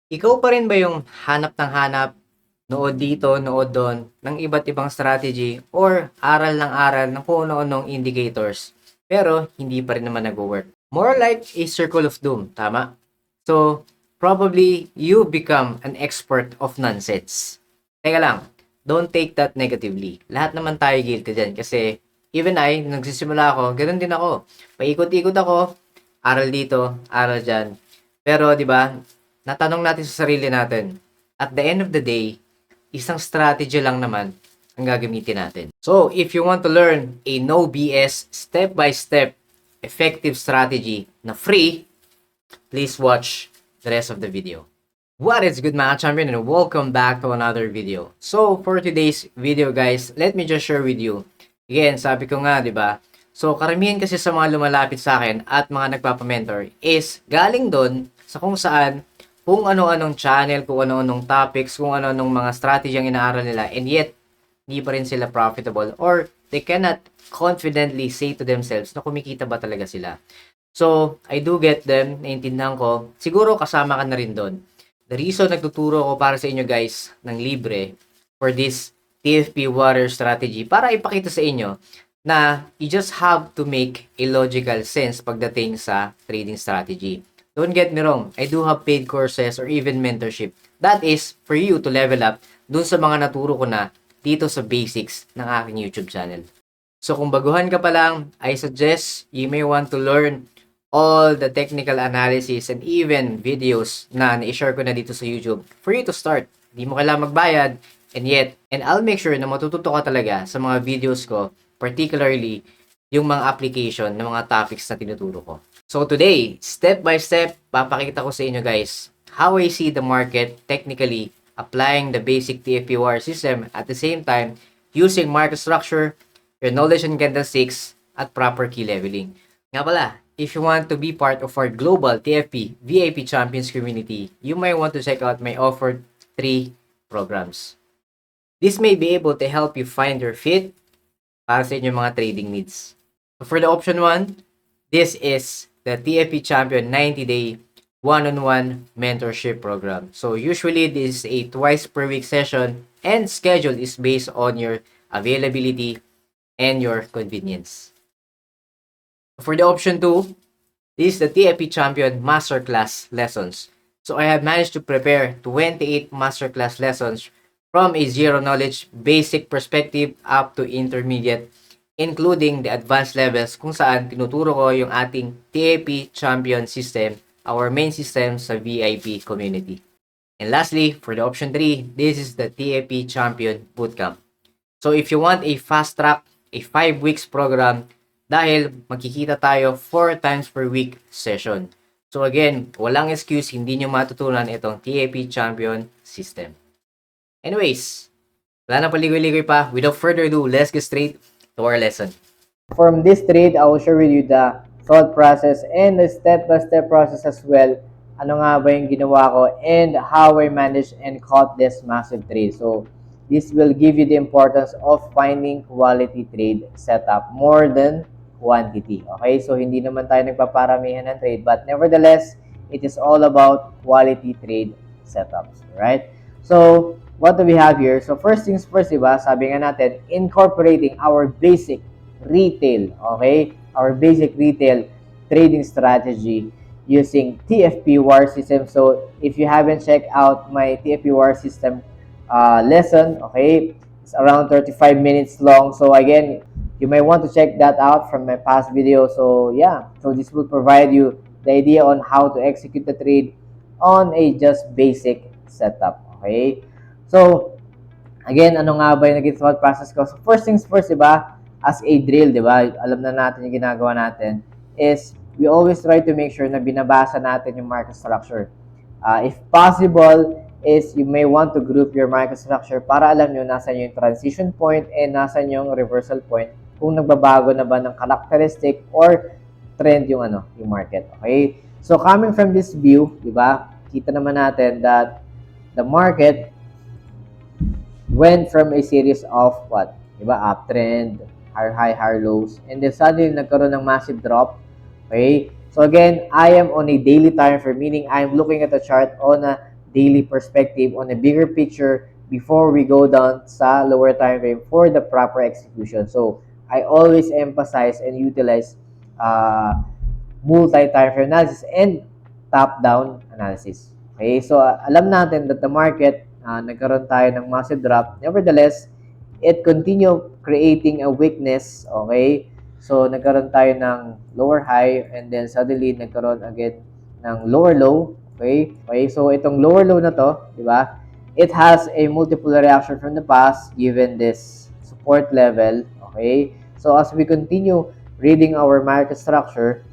Ikaw pa rin ba yung hanap ng hanap, nood dito, nood doon, ng iba't ibang strategy or aral ng aral ng kung ano-anong indicators, pero hindi pa rin naman nag-work? More like a circle of doom, tama? So, probably you become an expert of nonsense. Teka lang, don't take that negatively. Lahat naman tayo guilty dyan kasi even nagsisimula ako, ganun din ako. Paikot-ikot ako, aral dito, aral dyan. Pero, di ba, natanong natin sa sarili natin, at the end of the day, isang strategy lang naman ang gagamitin natin. So, if you want to learn a no BS, step-by-step, effective strategy na free, please watch the rest of the video. What is good mga champion and welcome back to another video. So, for today's video guys, let me just share with you. Again, sabi ko nga, di ba? So, karamihan kasi sa mga lumalapit sa akin at mga nagpapamentor is galing doon sa kung saan, kung ano-anong channel, kung ano-anong topics, kung ano-anong mga strategy ang inaaral nila and yet, hindi pa rin sila profitable or they cannot confidently say to themselves na kumikita ba talaga sila. So, I do get them, naiintindihan ko. Siguro kasama ka na rin doon. The reason nagtuturo ko para sa inyo guys ng libre for this TFP water strategy para ipakita sa inyo na you just have to make a logical sense pagdating sa trading strategy. Don't get me wrong, I do have paid courses or even mentorship. That is for you to level up dun sa mga naturo ko na dito sa basics ng aking YouTube channel. So kung baguhan ka pa lang, I suggest you may want to learn all the technical analysis and even videos na na-share ko na dito sa YouTube for you to start. Hindi mo kailangan magbayad and I'll make sure na matututo ka talaga sa mga videos ko, particularly yung mga application ng mga topics na tinuturo ko. So today, step by step, papakita ko sa inyo guys how I see the market technically applying the basic TFPWR system at the same time using market structure, your knowledge in candlesticks, at proper key leveling. Nga pala, if you want to be part of our global TFP VIP Champions community, you might want to check out my offered 3 programs. This may be able to help you find your fit para sa inyong mga trading needs. So for the option 1, this is the TFP Champion 90-day one-on-one mentorship program. So usually this is a twice per week session and schedule is based on your availability and your convenience. For the option 2, this is the TFP Champion Masterclass Lessons. So I have managed to prepare 28 masterclass lessons from a zero knowledge basic perspective up to intermediate, including the advanced levels kung saan tinuturo ko yung ating TFP Champion system, our main system sa VIP community. And lastly, for the option 3, this is the TFP Champion Bootcamp. So if you want a fast track, a 5 weeks program, dahil magkikita tayo 4 times per week session. So again, walang excuse hindi nyo matutunan itong TFP Champion system. Anyways, wala na paligoy-ligoy pa. Without further ado, let's get straight to our lesson. From this trade, I will share with you the thought process and the step-by-step process as well. Ano nga ba yung ginawa ko and how I managed and caught this massive trade. So, this will give you the importance of finding quality trade setup more than quantity. Okay? So, hindi naman tayo nagpaparamihan ng trade. But nevertheless, it is all about quality trade setups. Right? So, what do we have here? So, first things first, diba? Sabi nga natin, incorporating our basic retail. Okay? Our basic retail trading strategy using TFP war system. So, if you haven't checked out my TFP war system lesson, okay, it's around 35 minutes long. So, again, you may want to check that out from my past video. So, yeah. So, this will provide you the idea on how to execute the trade on a just basic setup. Okay? So, again, ano nga ba yung naging thought process ko? So, first things first, diba? As a drill, di ba? Alam na natin yung ginagawa natin is we always try to make sure na binabasa natin yung market structure. If possible, is you may want to group your market structure para alam nyo nasan yung transition point and nasan yung reversal point kung nagbabago na ba ng characteristic or trend yung yung market. Okay? So, coming from this view, di ba? Kita naman natin that the market went from a series of what? Diba? Uptrend, higher high, higher lows, and then suddenly nagkaroon ng massive drop. Okay? So again, I am on a daily time frame, meaning I'm looking at the chart on a daily perspective on a bigger picture before we go down sa lower time frame for the proper execution. So, I always emphasize and utilize multi-time frame analysis and top-down analysis. Okay, so alam natin that the market, nagkaroon tayo ng massive drop. Nevertheless, it continue creating a weakness. Okay, so nagkaroon tayo ng lower high and then suddenly nagkaroon again ng lower low. Okay, so itong lower low na to, di ba? It has a multiple reaction from the past given this support level. Okay, so as we continue reading our market structure,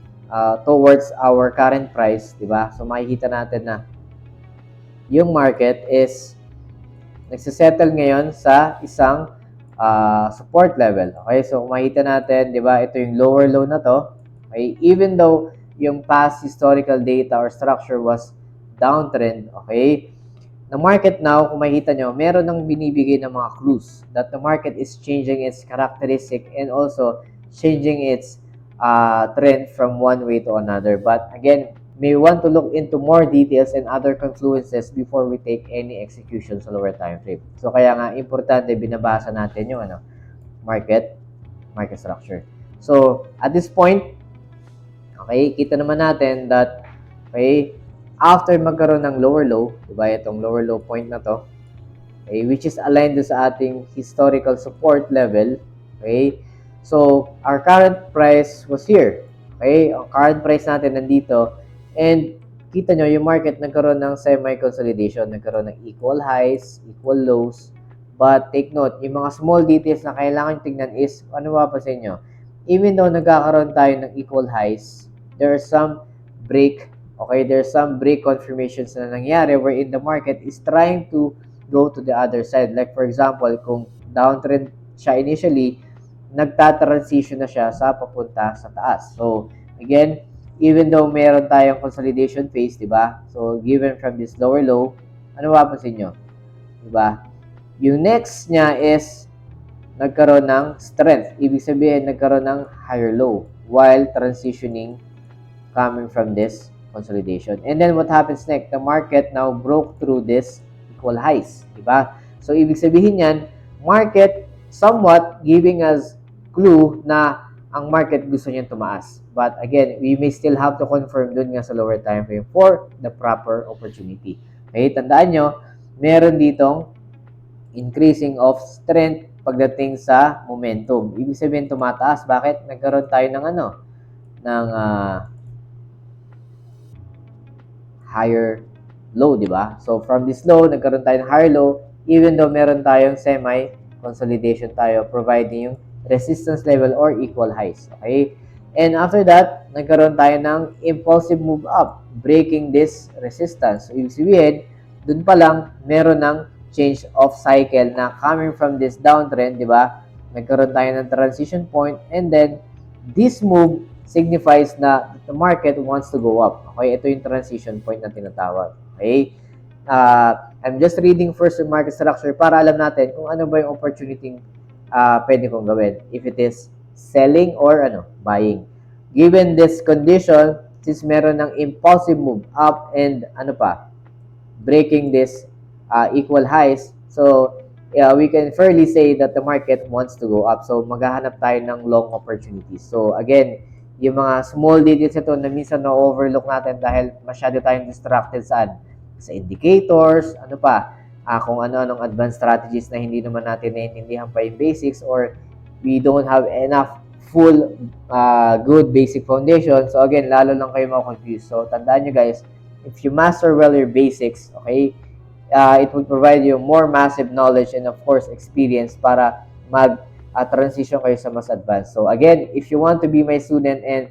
towards our current price, di ba? So makikita natin na yung market is nagsisettle ngayon sa isang support level. Okay, so makikita natin, di ba, ito yung lower low na to. Okay, even though yung past historical data or structure was downtrend, okay, the market now, kung makikita nyo, meron ng binibigay ng mga clues that the market is changing its characteristic and also changing its trend from one way to another. But again, may want to look into more details and other confluences before we take any execution sa lower time frame. So kaya nga importante binabasa natin yung market structure. So at this point, okay, kita naman natin that okay, after magkaroon ng lower low, diba, itong lower low point na to, okay, which is aligned sa ating historical support level, okay, so our current price was here, okay, ang current price natin nandito, and kita nyo, yung market nagkaroon ng semi-consolidation, nagkaroon ng equal highs, equal lows, but take note, yung mga small details na kailangan tingnan is, ano mapapansin nyo, even though nagkakaroon tayo ng equal highs, there are some break. Okay, there's some break confirmations na nangyari wherein the market is trying to go to the other side. Like for example, kung downtrend siya initially, nagta-transition na siya sa papunta sa taas. So, again, even though meron tayong consolidation phase, di ba? So, given from this lower low, ano mapapansin nyo? Di ba? Yung next niya is nagkaroon ng strength. Ibig sabihin, nagkaroon ng higher low while transitioning coming from this consolidation. And then what happens next? The market now broke through this equal highs, di ba? So ibig sabihin yan, market somewhat giving us clue na ang market gusto niyan tumaas. But again, we may still have to confirm dun nga sa lower time frame for the proper opportunity. Okay, tandaan nyo, meron ditong increasing of strength pagdating sa momentum. Ibig sabihin tumataas. Bakit? Nagkaroon tayo ng ng higher low, di ba? So, from this low, nagkaroon tayo ng higher low, even though meron tayong semi-consolidation tayo, providing yung resistance level or equal highs. Okay? And after that, nagkaroon tayo ng impulsive move up, breaking this resistance. So, ibig sabihin, dun pa lang, meron ng change of cycle na coming from this downtrend, di ba? Nagkaroon tayo ng transition point, and then, this move signifies na the market wants to go up. Okay, ito yung transition point na tinatawag. Okay? I'm just reading first the market structure para alam natin kung ano ba yung opportunity pwede kong gawin. If it is selling or buying. Given this condition, since meron ng impulsive move up and breaking this equal highs, so we can fairly say that the market wants to go up. So maghahanap tayo ng long opportunities. So again, yung mga small details ito na minsan na-overlook natin dahil masyado tayong distracted sa indicators, kung ano-anong advanced strategies na hindi naman natin naiintindihan pa yung basics, or we don't have enough full good basic foundation. So again, lalo lang kayo ma-confuse. So tandaan nyo guys, if you master well your basics, okay, it will provide you more massive knowledge and of course experience para transition kayo sa mas advanced. So again, if you want to be my student and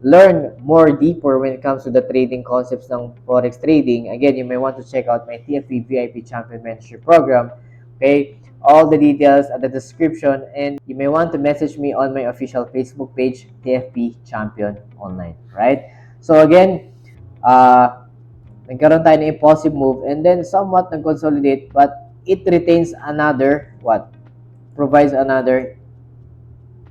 learn more deeper when it comes to the trading concepts ng Forex trading, again, you may want to check out my TFP VIP Champion Mentorship Program. Okay? All the details at the description, and you may want to message me on my official Facebook page, TFP Champion Online. Right? So again, nagkaroon tayo ng impulsive move and then somewhat nag-consolidate, but it retains another provides another,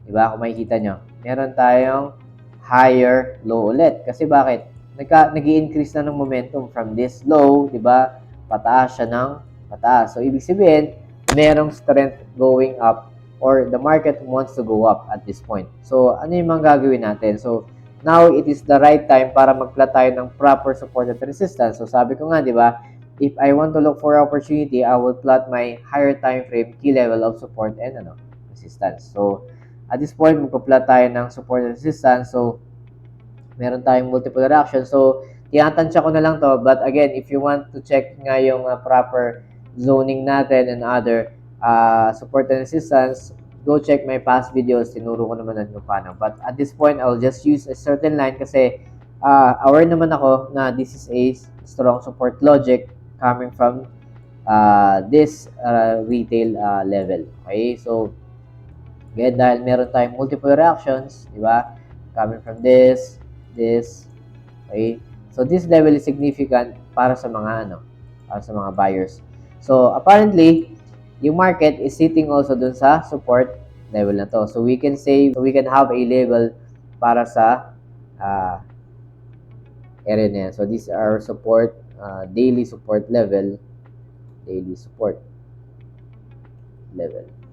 diba? Kung makikita nyo, meron tayong higher low ulit. Kasi bakit? nag-i-increase na ng momentum from this low, di ba? Pataas siya ng pataas. So, ibig sabihin, merong strength going up or the market wants to go up at this point. So, ano yung mga gagawin natin? So, now it is the right time para mag-plot tayo ng proper support and resistance. So, sabi ko nga, di ba? If I want to look for opportunity, I will plot my higher time frame key level of support and resistance. So, at this point, magpa-plot tayo ng support and resistance. So, meron tayong multiple reactions. So, tinatansya ko na lang to. But again, if you want to check nga yung proper zoning natin and other support and resistance, go check my past videos. Tinuro ko naman kung paano. But at this point, I'll just use a certain line kasi aware naman ako na this is a strong support logic coming from this retail level. Okay? So, again, dahil meron tayong multiple reactions, di ba? Coming from this, okay? So, this level is significant para sa mga, para sa mga buyers. So, apparently, yung market is sitting also dun sa support level na to. So, we can have a label para sa area na yan. So, these are support, daily support level,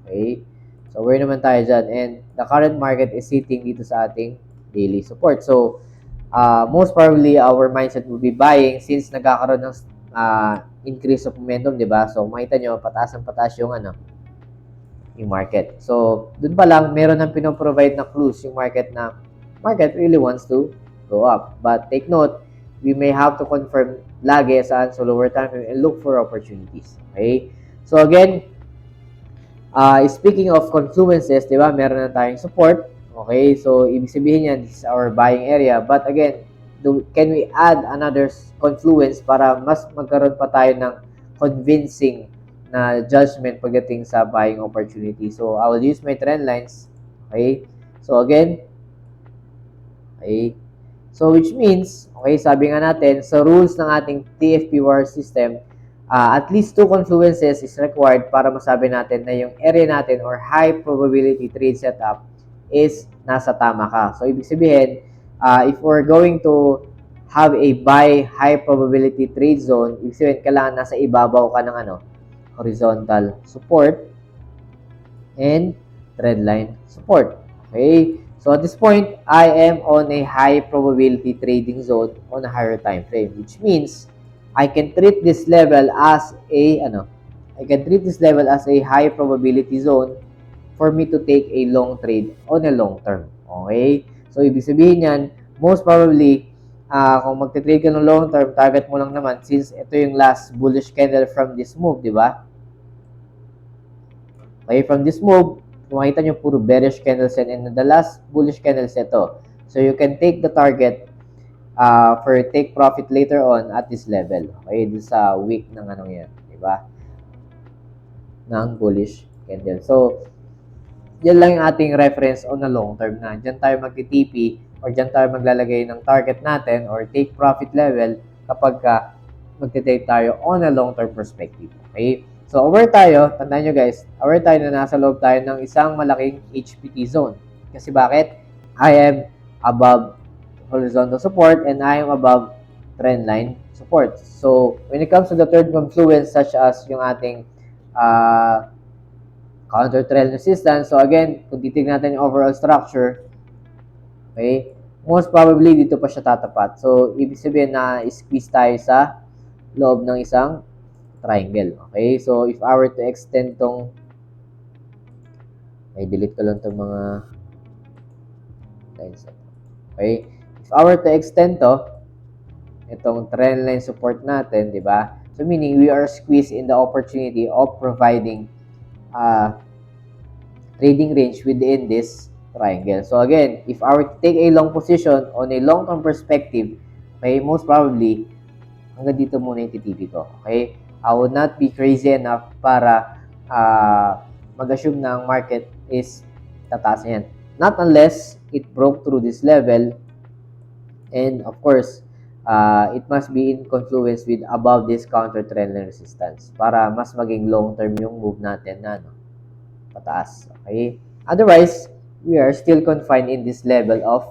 okay? So, where naman tayo dyan? And the current market is sitting dito sa ating daily support. So, most probably, our mindset will be buying since nagkakaroon ng increase of momentum, di ba? So, makita nyo, pataas ang pataas yung, yung market. So, dun pa lang, meron ng pinoprovide na clues yung market na market really wants to go up. But take note, we may have to confirm lagi saan sa lower time frame and look for opportunities. Okay? So, again, speaking of confluences, di ba, meron na tayong support. Okay, so ibig sabihin yan, this is our buying area. But again, can we add another confluence para mas magkaroon pa tayo ng convincing na judgment pagdating sa buying opportunity? So, I will use my trend lines. Okay, so again, okay, so which means, okay, sabi nga natin, sa rules ng ating TFP-WAR system, at least 2 confluences is required para masabi natin na yung area natin or high probability trade setup is nasa tama ka. So, ibig sabihin, if we're going to have a buy high probability trade zone, ibig sabihin, kailangan nasa ibabaw ka ng horizontal support and trend line support. Okay? So, at this point, I am on a high probability trading zone on a higher time frame, which means I can treat this level as a high probability zone for me to take a long trade on a long term. Okay? So, ibig sabihin yan, most probably, kung magte-trade ka ng long term, target mo lang naman since ito yung last bullish candle from this move, di ba? Okay, from this move, makita nyo puro bearish candles and the last bullish candles ito. So, you can take the target for take profit later on at this level. Okay, this sa week ng yan, di ba? Ng bullish candle. So, yan lang yung ating reference on a long term na. Diyan tayo magti-TP or diyan tayo maglalagay ng target natin or take profit level kapag magti-take tayo on a long term perspective. Okay? So, aware tayo, tandaan nyo guys, aware tayo na nasa loob tayo ng isang malaking HPT zone. Kasi bakit? I am above horizontal support and I am above trend line support. So, when it comes to the third confluence such as yung ating counter trend resistance. So again, kung titignan natin yung overall structure, okay, most probably dito pa siya tatapat. So, ibig sabihin na squeeze tayo sa loob ng isang triangle. Okay, so if I were to extend tong, delete ko lang tong mga lines. Okay, if I were to extend itong trend line support natin, di ba? So, meaning we are squeezed in the opportunity of providing trading range within this triangle. So again, if I were to take a long position on a long-term perspective, okay, most probably, hanggang dito muna yung TTP ko. Okay? I would not be crazy enough para mag-assume na ang market is tataas yan. Not unless it broke through this level and of course, it must be in confluence with above this counter trend line resistance para mas maging long-term yung move natin na pataas. Okay? Otherwise, we are still confined in this level of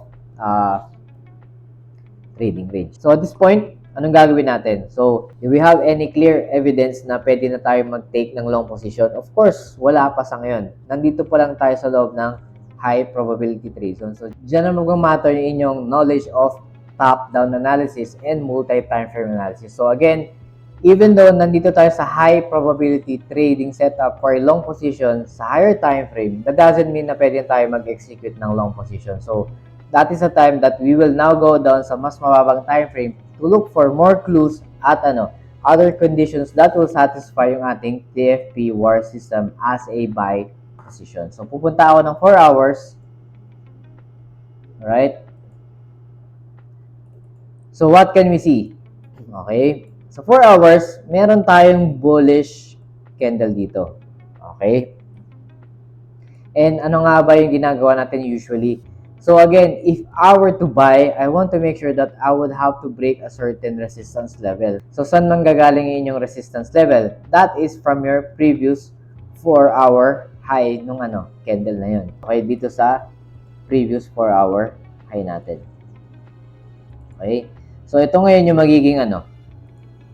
trading range. So at this point, anong gagawin natin? So, do we have any clear evidence na pwede na tayo mag-take ng long position? Of course, wala pa sa ngayon. Nandito pa lang tayo sa loob ng high probability trade zone. So, dyan na mag-matter yung inyong knowledge of top-down analysis and multi-time frame analysis. So, again, even though nandito tayo sa high probability trading setup for a long position sa higher time frame, that doesn't mean na pwede tayo mag-execute ng long position. So, that is a time that we will now go down sa mas mababang time frame to look for more clues at other conditions that will satisfy yung ating TFP war system as a buy position. So, pupunta ako ng 4 hours. Alright? So, what can we see? Okay? So, 4 hours, meron tayong bullish candle dito. Okay? And ano nga ba yung ginagawa natin usually? So again, if I were to buy, I want to make sure that I would have to break a certain resistance level. So saan manggagaling yung inyong resistance level? That is from your previous 4-hour high nung candle na yun. Okay, dito sa previous 4-hour high natin. Okay? So ito ngayon yung magiging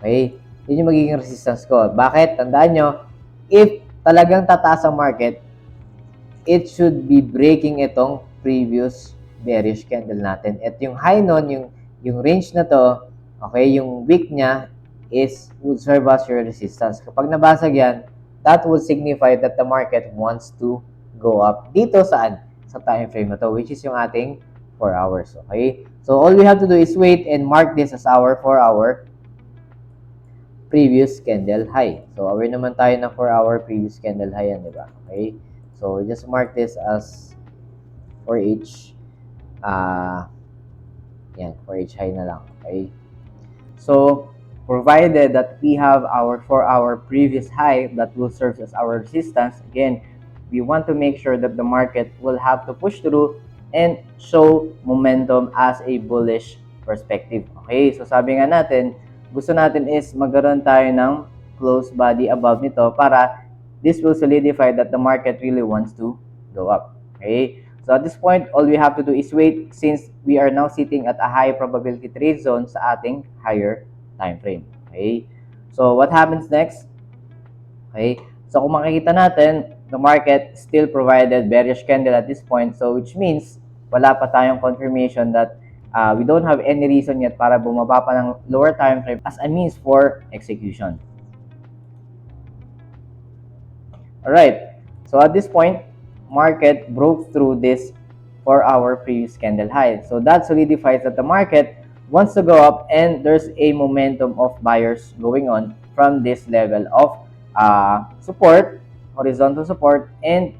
Okay? Yun yung magiging resistance ko. Bakit? Tandaan nyo, if talagang tataas ang market, it should be breaking itong previous bearish candle natin. At yung high nun, yung range na to, okay, yung wick niya would serve as your resistance. Kapag nabasag yan, that would signify that the market wants to go up. Dito saan? Sa time frame na to, which is yung ating 4 hours. Okay? So, all we have to do is wait and mark this as our 4-hour previous candle high. So, aware naman tayo ng 4-hour previous candle high yan, di ba? Okay? So, just mark this as for each for each high na lang. Okay? So, provided that we have our 4-hour previous high that will serve as our resistance, again, we want to make sure that the market will have to push through and show momentum as a bullish perspective. Okay? So, sabi nga natin, gusto natin is magkaroon tayo ng close body above nito para this will solidify that the market really wants to go up. Okay? So at this point, all we have to do is wait since we are now sitting at a high probability trade zone sa ating higher time frame. Okay? So what happens next? Okay? So kung makikita natin, the market still provided bearish candle at this point. So which means wala pa tayong confirmation that we don't have any reason yet para bumaba pa ng lower time frame as a means for execution. Alright, so at this point, market broke through this 4-hour previous candle high. So that solidifies that the market wants to go up and there's a momentum of buyers going on from this level of support, horizontal support, and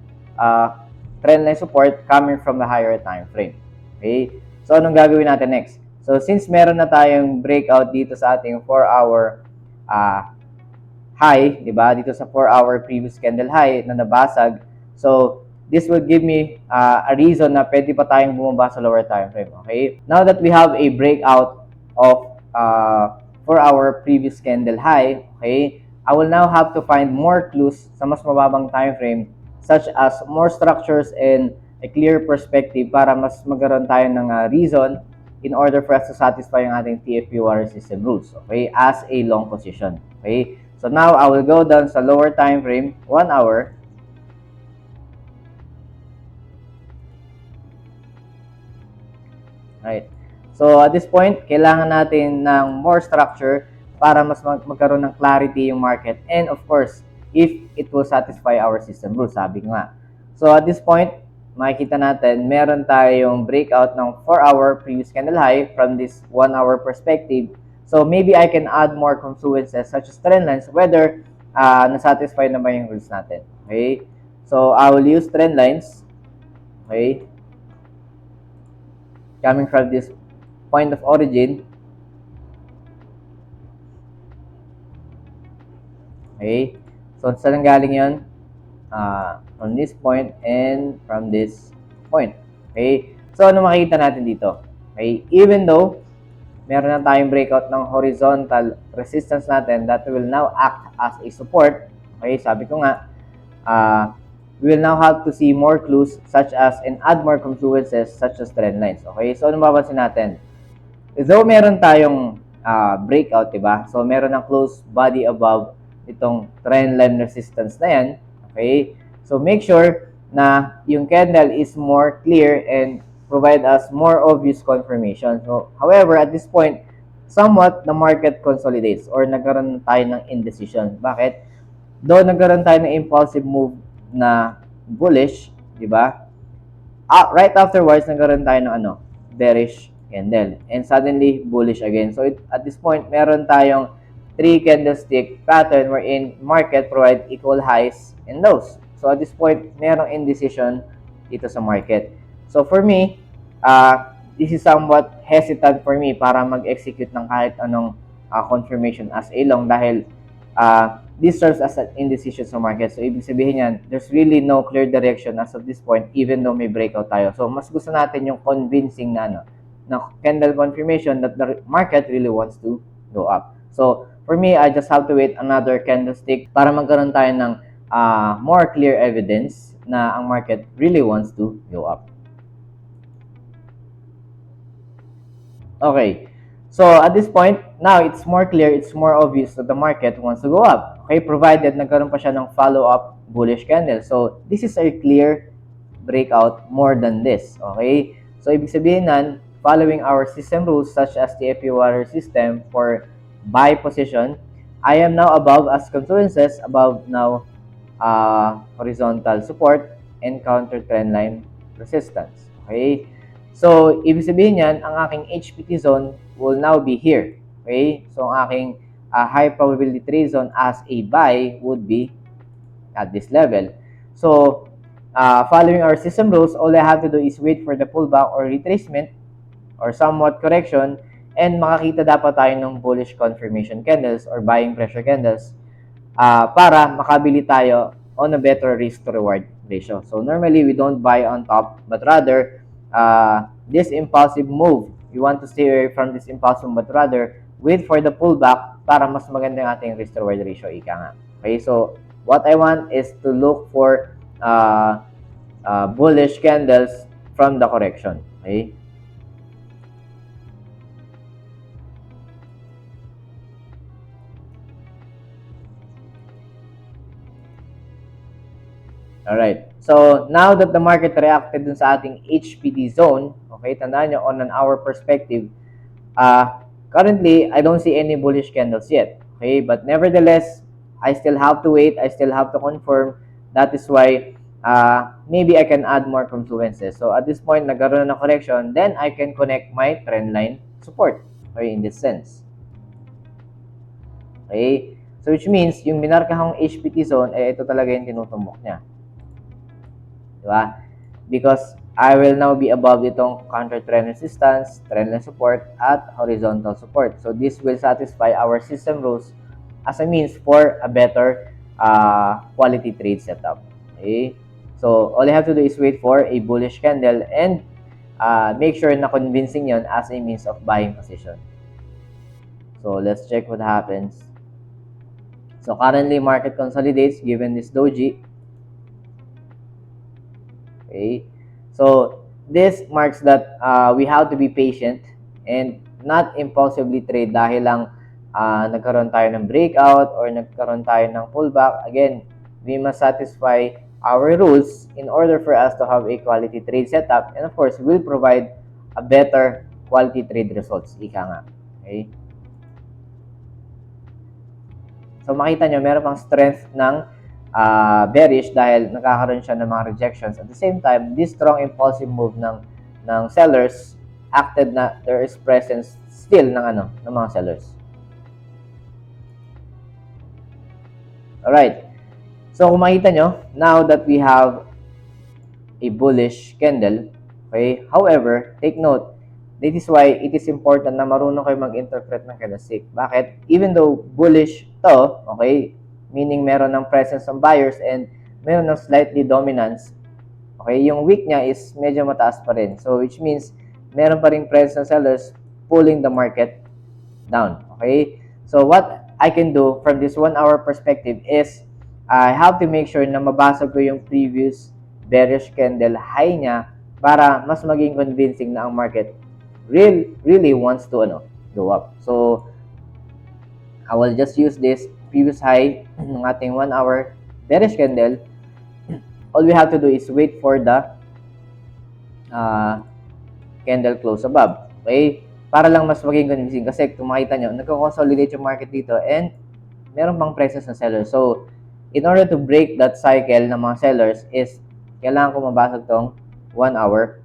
trendline support coming from the higher time frame. Okay, so anong gagawin natin next? So since meron na tayong breakout dito sa ating 4-hour high, di ba? Dito sa 4-hour previous candle high na nabasag. So, this will give me a reason na pwede pa tayong bumaba sa lower time frame. Okay? Now that we have a breakout of 4-hour previous candle high, okay, I will now have to find more clues sa mas mababang time frame such as more structures and a clear perspective para mas magkaroon tayo ng reason in order for us to satisfy yung ating TFP water system rules, okay, as a long position. Okay? So now, I will go down sa lower time frame, 1 hour. Right. So, at this point, kailangan natin ng more structure para mas magkaroon ng clarity yung market. And of course, if it will satisfy our system rules, sabi ko nga. So, at this point, makikita natin, meron tayong breakout ng 4-hour previous candle high from this 1-hour perspective. So, maybe I can add more confluences such as trend lines, whether nasatisfy na ba yung rules natin. Okay? So, I will use trend lines. Okay? Coming from this point of origin. Okay? So, saan galing yun? From this point and from this point. Okay? So, ano makikita natin dito? Okay? Even though meron na tayong breakout ng horizontal resistance natin that will now act as a support. Okay, sabi ko nga, we will now have to see more clues such as and add more confluences such as trend lines. Okay, so ano mapapansin natin? though meron tayong breakout, diba? So, meron ng close body above itong trend line resistance na yan. Okay? So, make sure na yung candle is more clear and provide us more obvious confirmation. So, however, at this point, somewhat the market consolidates or nagkaroon tayo ng indecision. Bakit? Though nagkaroon tayo ng impulsive move na bullish, di ba? Right afterwards, nagkaroon tayo ng bearish candle. And suddenly, bullish again. So, at this point, meron tayong 3 candlestick pattern wherein market provide equal highs and lows. So, at this point, merong indecision dito sa market. So, for me, this is somewhat hesitant for me para mag-execute ng kahit anong confirmation as a long dahil this serves as an indecision sa market. So, ibig sabihin yan, there's really no clear direction as of this point even though may breakout tayo. So, mas gusto natin yung convincing na candle confirmation that the market really wants to go up. So, for me, I just have to wait another candlestick para magkaroon tayo ng more clear evidence na ang market really wants to go up. Okay. So, at this point, now it's more clear, it's more obvious that the market wants to go up. Okay, provided nagkaroon pa siya ng follow-up bullish candle. So, this is a clear breakout more than this. Okay? So, ibig sabihin nan, following our system rules such as the FP system for buy position, I am now above as confluences, above now horizontal support and counter trend line resistance. Okay? So, ibig sabihin yan, ang aking HPT zone will now be here. Okay? So, ang aking high probability trade zone as a buy would be at this level. So, following our system rules, all I have to do is wait for the pullback or retracement or somewhat correction and makakita dapat tayo ng bullish confirmation candles or buying pressure candles para makabili tayo on a better risk to reward ratio. So, normally, we don't buy on top, but rather, this impulsive move, we want to stay away from this impulsive, but rather, wait for the pullback para mas maganda yung ating risk to reward ratio, ika nga. Okay, so, what I want is to look for bullish candles from the correction. Okay? Alright. So, now that the market reacted dun sa ating HPT zone, okay, tandaan nyo, on an hour perspective, currently, I don't see any bullish candles yet. Okay, but nevertheless, I still have to wait. I still have to confirm. That is why, maybe I can add more confluences. So, at this point, nagkaroon na ng correction, then I can connect my trend line support. Okay, in this sense. Okay, so which means, yung minarkahang HPT zone, ito talaga yung tinutumbok niya. Diba? Because I will now be above itong counter trend resistance, trend line support, at horizontal support. So this will satisfy our system rules as a means for a better quality trade setup. Okay? So all I have to do is wait for a bullish candle and make sure na convincing yon as a means of buying position. So let's check what happens. So currently market consolidates given this doji. Okay, so this marks that we have to be patient and not impulsively trade dahil lang nagkaroon tayo ng breakout or nagkaroon tayo ng pullback. Again, we must satisfy our rules in order for us to have a quality trade setup, and of course, we'll provide a better quality trade results. Ika nga. Okay? So makita nyo, meron pang strength ng bearish dahil nakakaroon siya ng mga rejections. At the same time, this strong impulsive move ng sellers acted na there is presence still ng mga sellers. Alright. So kung makita nyo, now that we have a bullish candle, okay, however, take note, this is why it is important na marunong kayo mag-interpret ng candlestick. Bakit? Even though bullish to, okay, meaning meron ng presence ng buyers and meron ng slightly dominance, okay, yung wick niya is medyo mataas pa rin. So, which means, meron pa rin presence ng sellers pulling the market down, okay? So, what I can do from this 1 hour perspective is, I have to make sure na mabasa ko yung previous bearish candle high niya para mas maging convincing na ang market really wants to go up. So I will just use this previous high ng ating 1 hour bearish candle. All we have to do is wait for the candle close above. Okay? Para lang mas maging convincing kasi kung makita nyo, nagko-consolidate yung market dito and meron pang presence ng sellers. So, in order to break that cycle ng mga sellers is kailangan ko mabasag tong 1 hour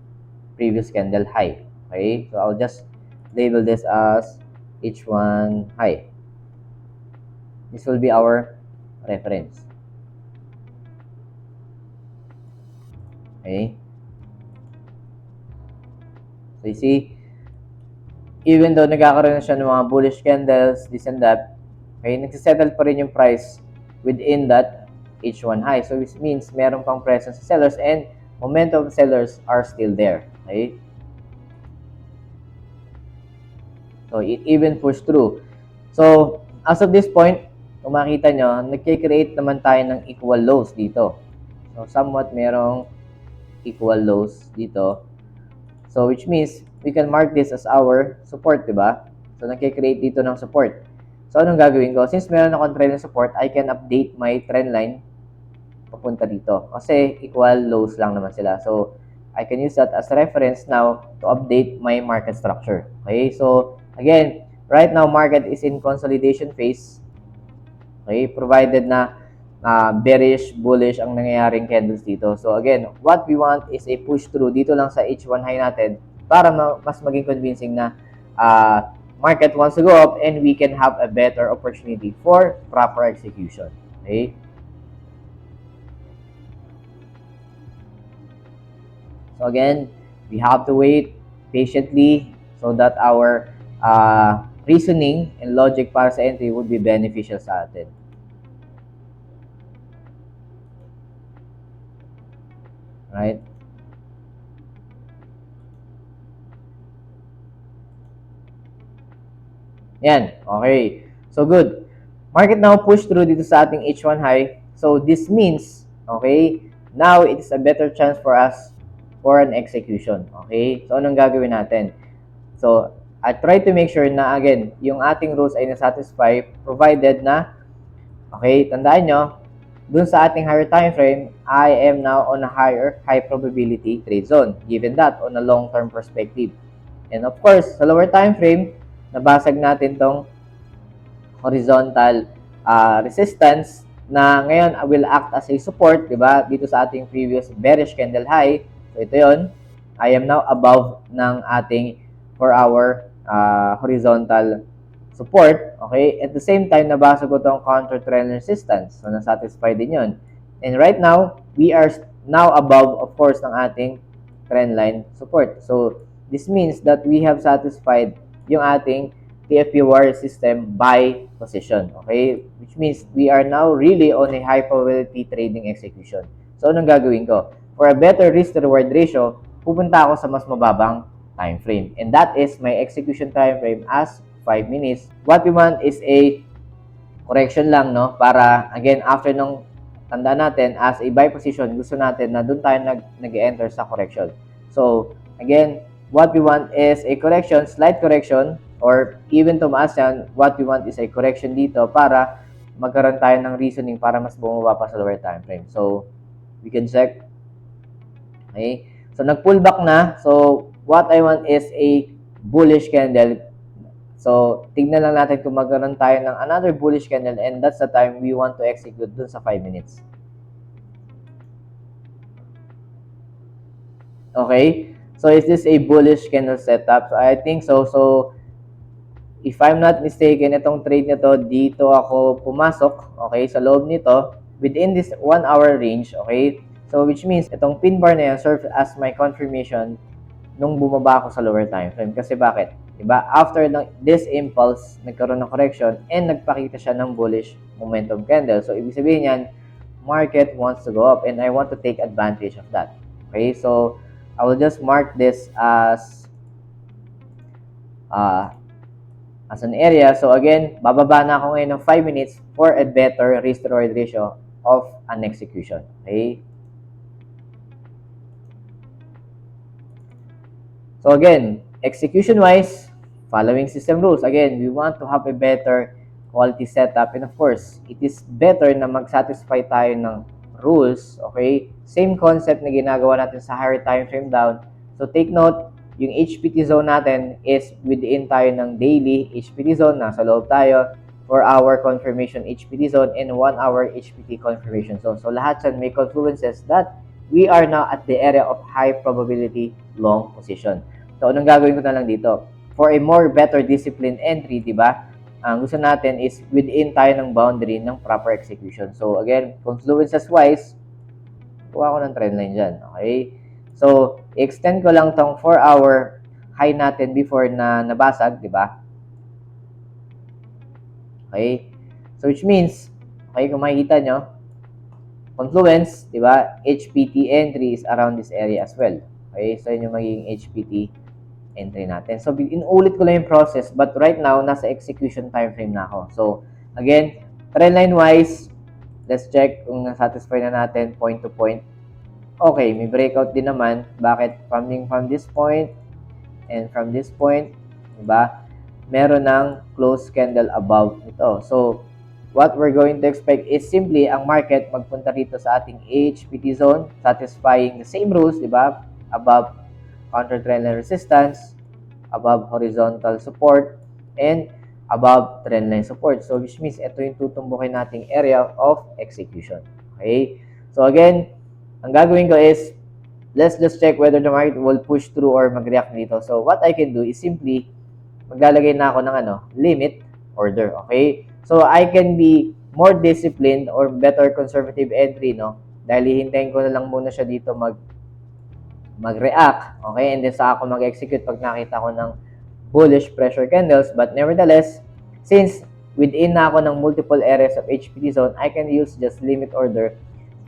previous candle high. Okay? So, I'll just label this as H1 high. This will be our reference. Okay? So, you see, even though nagkakaroon na siya ng mga bullish candles, this and that, okay, nagsisettle pa rin yung price within that H1 high. So, which means meron pang presence sa sellers and momentum sellers are still there. Okay? So, it even pushed through. So, as of this point, kung makita nyo, nagkikreate naman tayo ng equal lows dito. So, somewhat merong equal lows dito. So, which means, we can mark this as our support, diba? So, nagkikreate dito ng support. So, anong gagawin ko? Since meron akong trend ng support, I can update my trend line papunta dito. Kasi, equal lows lang naman sila. So, I can use that as reference now to update my market structure. Okay? So, again, right now, market is in consolidation phase. Okay? Provided na bearish, bullish ang nangyayaring candles dito. So again, what we want is a push through dito lang sa H1 high natin para mas maging convincing na market wants to go up and we can have a better opportunity for proper execution. Okay? So again, we have to wait patiently so that our reasoning and logic para sa entry would be beneficial sa atin. Right? Yan. Okay. So, good. Market now push through dito sa ating H1 high. So, this means, okay, now it is a better chance for us for an execution. Okay? So, anong gagawin natin? So, I try to make sure na, again, yung ating rules ay nasatisfy provided na, okay, tandaan nyo, dun sa ating higher time frame, I am now on a high probability trade zone, given that on a long-term perspective. And of course, sa lower time frame, nabasag natin tong horizontal resistance na ngayon will act as a support, di ba? Dito sa ating previous bearish candle high. So ito yon. I am now above ng ating 4-hour horizontal support. Okay? At the same time, nabasa ko tong counter-trend resistance. So, nasatisfy din yun. And right now, we are now above, of course, ng ating trend line support. So, this means that we have satisfied yung ating TFPWR system by position. Okay? Which means we are now really on a high probability trading execution. So, anong gagawin ko? For a better risk-to-reward ratio, pupunta ako sa mas mababang time frame. And that is my execution time frame as 5 minutes. What we want is a correction lang, no? Para, again, after nung tanda natin, as a buy position, gusto natin na doon tayo nag-enter sa correction. So, again, what we want is a correction, slight correction, or even tumaas yan, what we want is a correction dito para magkaroon tayo ng reasoning para mas bumaba pa sa lower time frame. So, we can check. Okay? So, nag-pullback na. So, what I want is a bullish candle. So, tignan lang natin kung magkaroon tayo ng another bullish candle and that's the time we want to execute dun sa 5 minutes. Okay? So, is this a bullish candle setup? So, I think so. So, if I'm not mistaken, itong trade na to, dito ako pumasok, okay, sa loob nito, within this 1 hour range, okay? So, which means, itong pin bar na yan serves as my confirmation nung bumaba ako sa lower time frame. Kasi bakit? Diba? After this impulse, nagkaroon ng correction and nagpakita siya ng bullish momentum candle. So, ibig sabihin yan, market wants to go up and I want to take advantage of that. Okay? So, I will just mark this as an area. So, again, bababa na ako ngayon ng 5 minutes for a better risk-to-reward ratio of an execution. Okay? So, again, execution-wise, following system rules. Again, we want to have a better quality setup. And of course, it is better na mag-satisfy tayo ng rules. Okay? Same concept na ginagawa natin sa higher time frame down. So take note, yung HPT zone natin is within tayo ng daily HPT zone. Nasa loob tayo. 4-hour confirmation HPT zone and 1-hour HPT confirmation zone. So lahat yan may confluences that we are now at the area of high probability long position. So anong gagawin ko na lang dito? For a more better disciplined entry, di ba? Ang gusto natin is within tayo ng boundary ng proper execution. So again, confluences wise, kuha ko ng trend line dyan. Okay? So, extend ko lang tong 4-hour high natin before na nabasag, di ba? Okay? So, which means, okay, kung makikita nyo, confluence, di ba? HPT entry is around this area as well. Okay? So, yun yung magiging HPT entry natin. So, inulit ko lang yung process, but right now, nasa execution time frame na ako. So, again, trend line wise, let's check kung na-satisfy na natin point to point. Okay, may breakout din naman. Bakit? Coming from this point and from this point, diba? Meron ng close candle above ito. So, what we're going to expect is simply ang market magpunta rito sa ating HPT zone, satisfying the same rules, diba? Above counter trendline resistance, above horizontal support, and above trendline support. So, which means ito yung tutumbukin nating area of execution. Okay? So, again, ang gagawin ko is, let's just check whether the market will push through or mag-react dito. So, what I can do is simply, maglalagay na ako ng limit order. Okay? So, I can be more disciplined or better conservative entry, no? Dahil hihintayin ko na lang muna siya dito mag-react. Okay? And then sa ako mag-execute pag nakita ko ng bullish pressure candles. But nevertheless, since within na ako ng multiple areas of HPT zone, I can use just limit order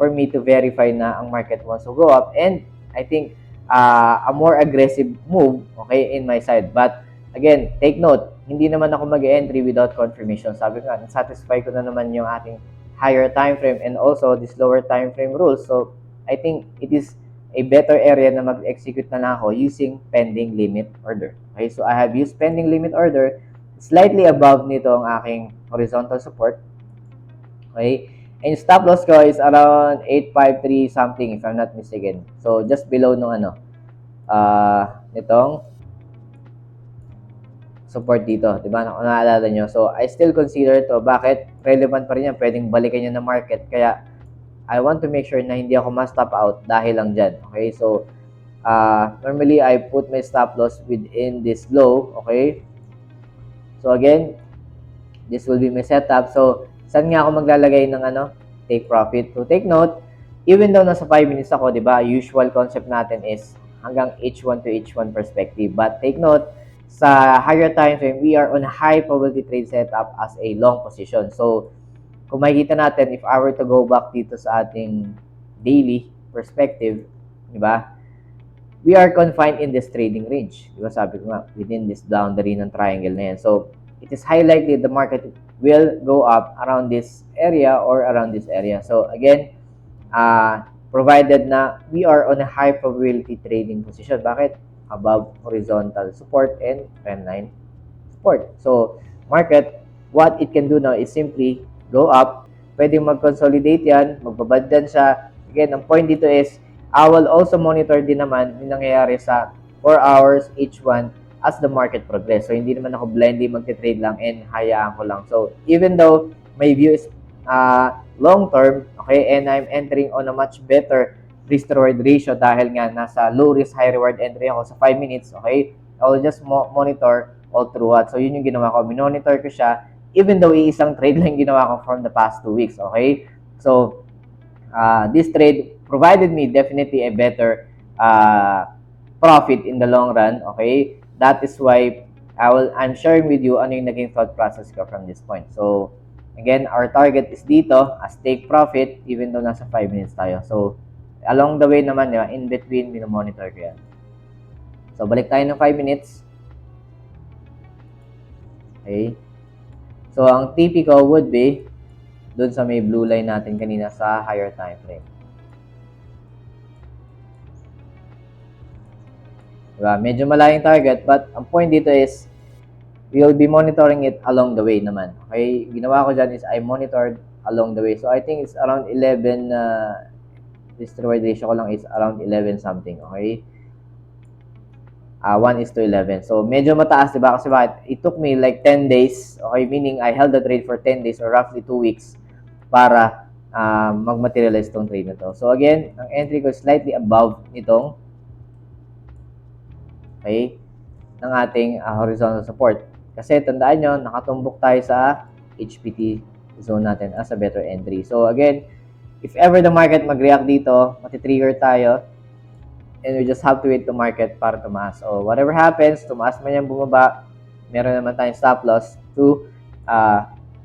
for me to verify na ang market wants to go up. And I think a more aggressive move, okay, in my side. But again, take note, hindi naman ako mag-entry without confirmation. Sabi ko nga, satisfy ko na naman yung ating higher time frame and also this lower time frame rules. So, I think it is a better area na mag-execute na lang ako using pending limit order. Okay, so I have used pending limit order. Slightly above nito ang aking horizontal support. Okay, and stop loss ko is around 853 something if I'm not mistaken. So, just below nung nitong support dito. Diba? Naalala nyo. So, I still consider ito. Bakit? Relevant pa rin yan. Pwedeng balikan nyo na market. Kaya, I want to make sure na hindi ako ma-stop out dahil lang dyan. Okay? So, normally, I put my stop loss within this low. Okay? So, again, this will be my setup. So, saan nga ako maglalagay ng take profit? So, take note, even though nasa 5 minutes ako, di ba, usual concept natin is hanggang H1 to H1 perspective. But take note, sa higher time frame, we are on a high probability trade setup as a long position. So, kung makikita natin, if I were to go back dito sa ating daily perspective, di ba, we are confined in this trading range. Di ba, sabi ko nga, within this boundary ng triangle na yan. So, it is high likely the market will go up around this area or around this area. So, again, provided na we are on a high probability trading position. Bakit? Above horizontal support and trendline support. So, market, what it can do now is simply go up. Pwedeng mag-consolidate yan, magbabad din siya. Again, ang point dito is, I will also monitor din naman yung nangyayari sa 4 hours each one as the market progress. So, hindi naman ako blindly magte-trade lang and hayaan ko lang. So, even though my view is long-term, okay, and I'm entering on a much better risk-reward ratio dahil nga nasa low-risk, high-reward entry ako sa 5 minutes, okay, I will just monitor all throughout. So, yun yung ginawa ko. Minonitor ko siya even though iisang trade lang ginawa ko from the past 2 weeks, okay? So, this trade provided me definitely a better profit in the long run, okay? That is why I'm sharing with you ano yung naging thought process ko from this point. So, again, our target is dito as take profit even though nasa 5 minutes tayo. So, along the way naman, in between, minomonitor ko yan. So, balik tayo ng 5 minutes. Okay. So, ang TP ko would be dun sa may blue line natin kanina sa higher time frame. Diba? Medyo malayong target, but ang point dito is, we will be monitoring it along the way naman. Okay? Ginawa ko dyan is, I monitored along the way. So, I think it's around 11, this reward ratio ko lang is around 11 something. Okay? 1:11. So, medyo mataas, diba? Kasi bakit? It took me like 10 days. Okay? Meaning, I held the trade for 10 days or roughly 2 weeks para mag-materialize tong trade na to. So, again, ang entry ko is slightly above nitong, okay, ng ating horizontal support. Kasi, tandaan nyo, nakatumbok tayo sa HPT zone natin as a better entry. So, again, if ever the market mag-react dito, matitrigger tayo, and we just have to wait to market para tumaas. So, whatever happens, tumaas man yan, bumaba, meron naman tayong stop loss to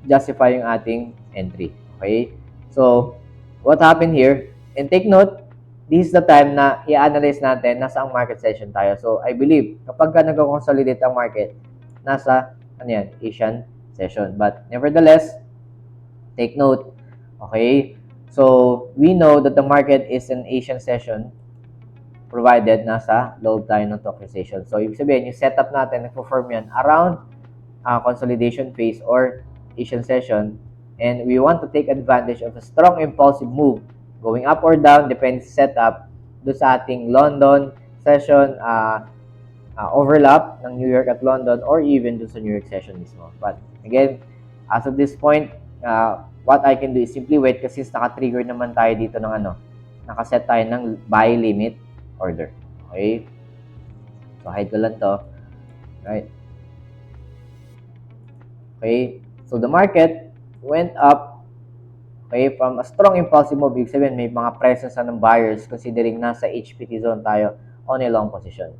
justify yung ating entry. Okay? So, what happened here? And take note, this is the time na i-analyze natin nasa ang market session tayo. So, I believe, kapag ka nag-consolidate ang market, nasa, Asian session. But, nevertheless, take note, okay? So, we know that the market is an Asian session provided nasa loob tayo ng tokenization. So, ibig sabihin, yung setup natin, nag-perform yan around consolidation phase or Asian session, and we want to take advantage of a strong impulsive move going up or down, depends setup, doon sa ating London session, overlap ng New York at London, or even doon sa New York session mismo. But again, as of this point, what I can do is simply wait kasi naka-trigger naman tayo dito ng nakaset tayo ng buy limit order. Okay? So, hide ko lang to. Right? Okay? So, the market went up, okay, from a strong impulsive move. Ibig sabihin, may mga presence na ng buyers considering nasa HPT zone tayo on a long position.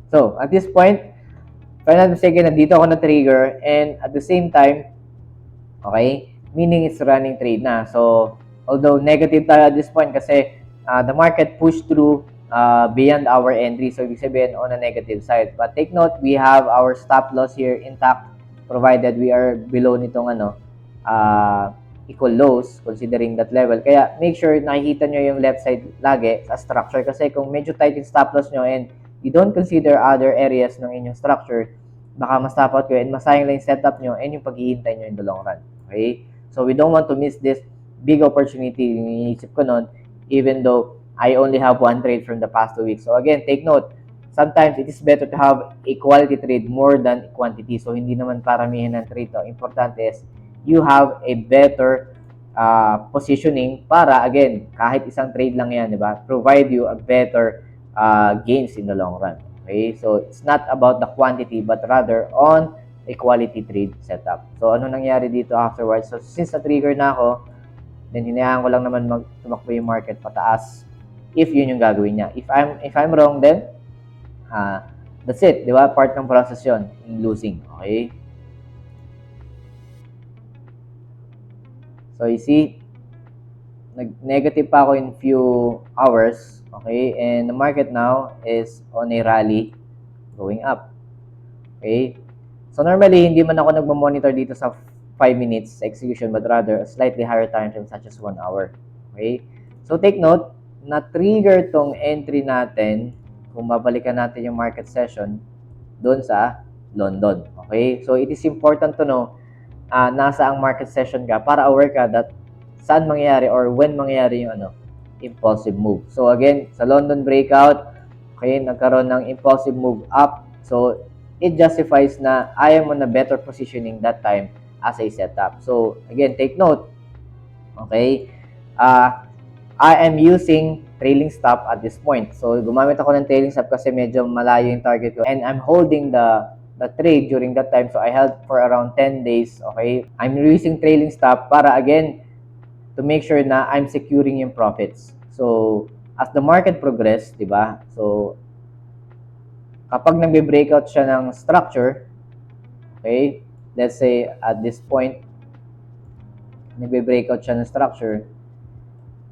So, at this point, if I'm not mistaken, nandito ako na-trigger, and at the same time, okay, meaning it's running trade na. So, although negative tayo at this point kasi the market pushed through beyond our entry. So, ibig sabihin on a negative side. But take note, we have our stop loss here intact provided we are below nitong equal lows considering that level. Kaya make sure nakikita nyo yung left side lagi sa structure kasi kung medyo tight yung stop loss nyo and you don't consider other areas ng inyong structure, baka ma-stop out kayo and masayang lang yung setup nyo and yung paghihintay nyo in the long run. Okay? So, we don't want to miss this big opportunity. Yung iniisip ko nun, even though I only have one trade from the past 2 weeks. So, again, take note, sometimes it is better to have a quality trade more than quantity. So, hindi naman paramihan ng trade to. Importante is, you have a better positioning para, again, kahit isang trade lang yan, di ba? Provide you a better gains in the long run. Okay? So, it's not about the quantity but rather on a quality trade setup. So, ano nangyari dito afterwards? So, since na-trigger na ako, then hinayaan ko lang naman tumakbo yung market pataas if yun yung gagawin niya. If I'm wrong, then that's it. Di ba? Part ng process yun, in losing. Okay? So, you see, nag-negative pa ako in few hours. Okay? And the market now is on a rally going up. Okay? So, normally, hindi man ako nagmamonitor dito sa 5 minutes sa execution, but rather a slightly higher time frame such as 1 hour. Okay? So, take note, na-trigger tong entry natin kung babalikan natin yung market session doon sa London. Okay? So, it is important to know nasa ang market session ka para aware ka that saan mangyayari or when mangyayari yung impulsive move. So, again, sa London breakout, okay, nagkaroon ng impulsive move up. So, it justifies na I am on a better positioning that time as a setup. So, again, take note, okay, I am using trailing stop at this point. So, gumamit ako ng trailing stop kasi medyo malayo yung target ko. And I'm holding the trade during that time. So, I held for around 10 days, okay? I'm using trailing stop para, again, to make sure na I'm securing yung profits. So, as the market progress, di ba? So, kapag nagbe-breakout siya ng structure, okay, let's say at this point, nagbe-breakout siya ng structure,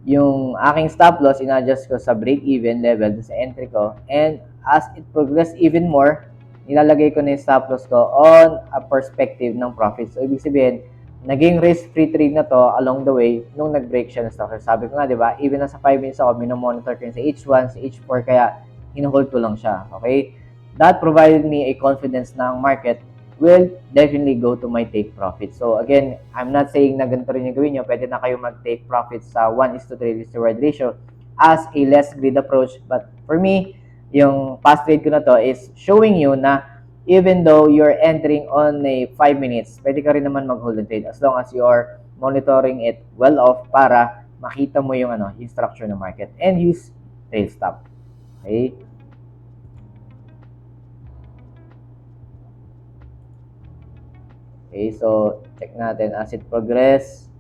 yung aking stop loss, in-adjust ko sa break-even level sa entry ko. And as it progress even more, nilalagay ko na yung stop loss ko on a perspective ng profit. So, ibig sabihin, naging risk-free trade na to along the way nung nag-break siya ng stock. Sabi ko nga, di ba, even nasa 5 minutes ako, minomonitor ko yun sa H1, sa H4, kaya hinuhold ko lang siya. Okay? That provided me a confidence na ang market will definitely go to my take profit. So again, I'm not saying na ganito rin yung gawin nyo. Pwede na kayo mag-take profit sa 1:3 risk reward ratio as a less greed approach. But for me, yung past trade ko na to is showing you na even though you're entering on a 5 minutes, pwede ka rin naman mag-hold and trade as long as you are monitoring it well off para makita mo yung yung structure ng market and use tail stop. Okay? Okay, so check natin as it progress.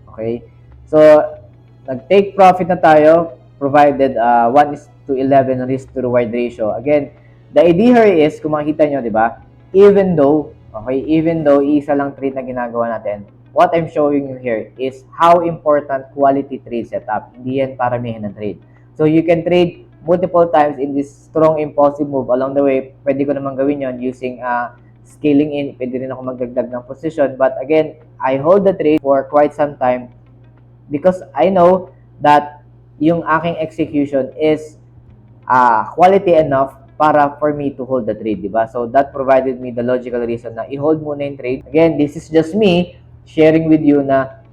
Okay. So, nag-take profit na tayo provided 1:11 risk to reward ratio. Again, the idea here is, kung makikita nyo, di ba, even though isa lang trade na ginagawa natin, what I'm showing you here is how important quality trade setup. Hindi yan paramihan ng trade. So, you can trade multiple times in this strong impulsive move. Along the way, pwede ko naman gawin yon using scaling in. Pwede rin ako magdagdag ng position. But again, I hold the trade for quite some time because I know that yung aking execution is quality enough para for me to hold the trade, di ba? So that provided me the logical reason na i-hold muna yung trade. Again, this is just me sharing with you na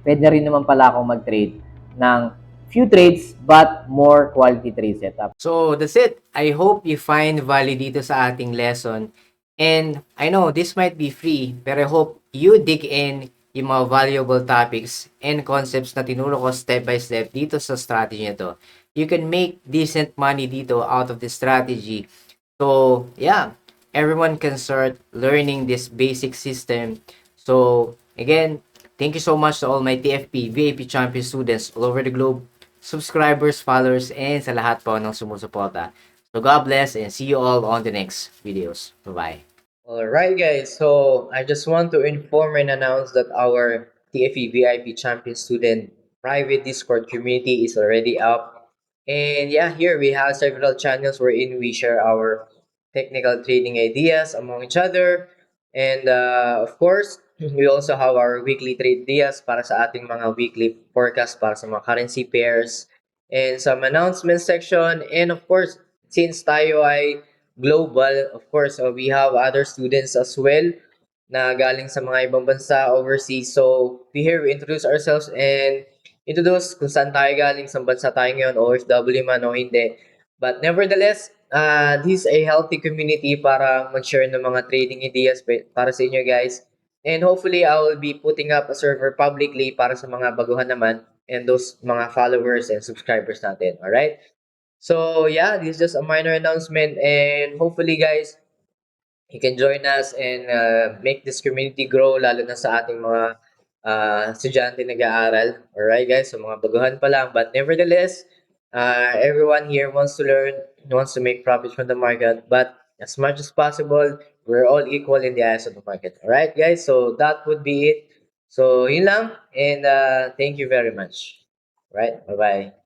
pwede rin naman pala akong mag-trade ng few trades but more quality trade setup. So, that's it. I hope you find value dito sa ating lesson. And I know this might be free, pero I hope you dig in yung mga valuable topics and concepts na tinuro ko step by step dito sa strategy nito. You can make decent money dito out of this strategy. So, yeah, everyone can start learning this basic system. So, again, thank you so much to all my TFP, VIP champion students all over the globe, subscribers, followers, and sa lahat po ng sumusuporta. So, God bless and see you all on the next videos. Bye-bye. Alright guys, so I just want to inform and announce that our TFE VIP Champion Student private Discord community is already up. And yeah, here we have several channels wherein we share our technical trading ideas among each other. And of course, we also have our weekly trade ideas para sa ating mga weekly forecast para sa mga currency pairs and some announcement section. And of course, since tayo ay global, of course, we have other students as well na galing sa mga ibang bansa overseas. So, we introduce ourselves and introduce kung saan tayo galing, sa bansa tayo ngayon, OFW man o hindi. But nevertheless, this is a healthy community para mag-share ng mga trading ideas para sa inyo guys. And hopefully, I will be putting up a server publicly para sa mga baguhan naman and those mga followers and subscribers natin. Alright? So, yeah, this is just a minor announcement and hopefully guys, you can join us and make this community grow lalo na sa ating mga estudyante nag-aaral. Alright guys, so mga baguhan pa lang. But nevertheless, everyone here wants to learn, wants to make profits from the market. But as much as possible, we're all equal in the eyes of the market. Alright guys, so that would be it. So yun lang and thank you very much. Right, bye-bye.